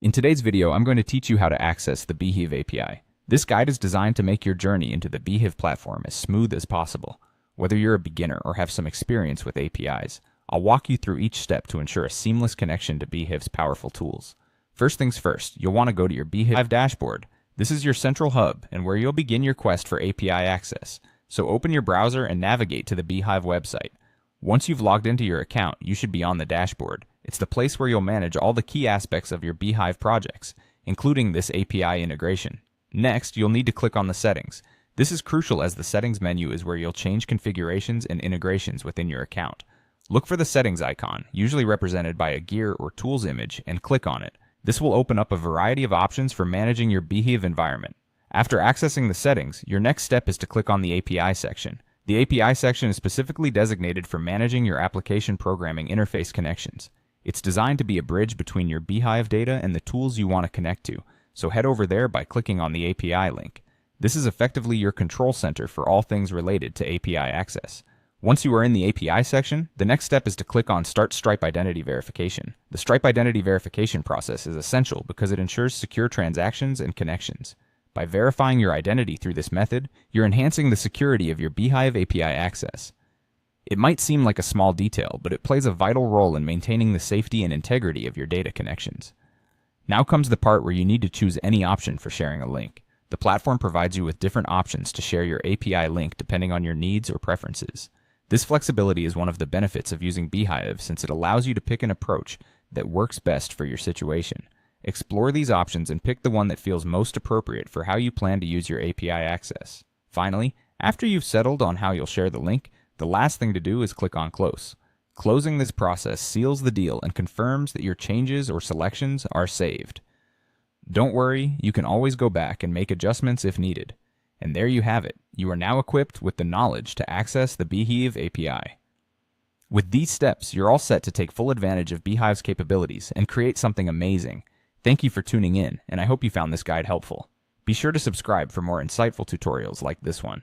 In today's video, I'm going to teach you how to access the Beehiiv API. This guide is designed to make your journey into the Beehiiv platform as smooth as possible. Whether you're a beginner or have some experience with APIs, I'll walk you through each step to ensure a seamless connection to Beehiiv's powerful tools. First things first, you'll want to go to your Beehiiv dashboard. This is your central hub and where you'll begin your quest for API access. So open your browser and navigate to the Beehiiv website. Once you've logged into your account, you should be on the dashboard. It's the place where you'll manage all the key aspects of your Beehiiv projects, including this API integration. Next, you'll need to click on the settings. This is crucial as the settings menu is where you'll change configurations and integrations within your account. Look for the settings icon, usually represented by a gear or tools image, and click on it. This will open up a variety of options for managing your Beehiiv environment. After accessing the settings, your next step is to click on the API section. The API section is specifically designated for managing your application programming interface connections. It's designed to be a bridge between your Beehiiv data and the tools you want to connect to, so head over there by clicking on the API link. This is effectively your control center for all things related to API access. Once you are in the API section, the next step is to click on Start Stripe Identity Verification. The Stripe Identity Verification process is essential because it ensures secure transactions and connections. By verifying your identity through this method, you're enhancing the security of your Beehiiv API access. It might seem like a small detail, but it plays a vital role in maintaining the safety and integrity of your data connections. Now comes the part where you need to choose any option for sharing a link. The platform provides you with different options to share your API link depending on your needs or preferences. This flexibility is one of the benefits of using Beehiiv since it allows you to pick an approach that works best for your situation. Explore these options and pick the one that feels most appropriate for how you plan to use your API access. Finally, after you've settled on how you'll share the link, the last thing to do is click on Close. Closing this process seals the deal and confirms that your changes or selections are saved. Don't worry, you can always go back and make adjustments if needed. And there you have it. You are now equipped with the knowledge to access the Beehiiv API. With these steps, you're all set to take full advantage of Beehiiv's capabilities and create something amazing. Thank you for tuning in, and I hope you found this guide helpful. Be sure to subscribe for more insightful tutorials like this one.